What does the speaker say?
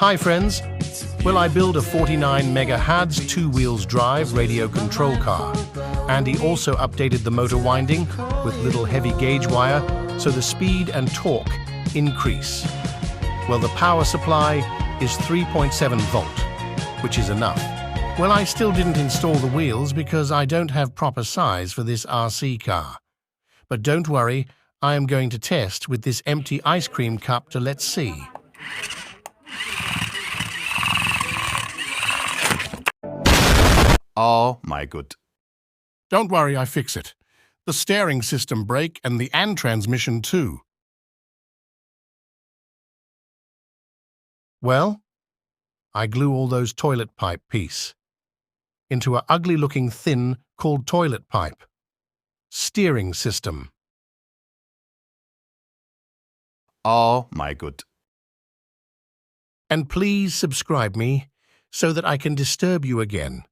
Hi friends, will I build a 49 megahertz two-wheels drive radio control car? Andy also updated the motor winding with little heavy gauge wire so the speed and torque increase. Well, the power supply is 3.7 volt, which is enough. Well, I still didn't install the wheels because I don't have proper size for this RC car. But don't worry, I am going to test with this empty ice cream cup to let's see. Oh my god. Don't worry, I fix it. The steering system brake and the transmission too. Well, I glue all those toilet pipe piece into a ugly-looking thin called toilet pipe. Steering system. Oh my god. And please subscribe me so that I can disturb you again.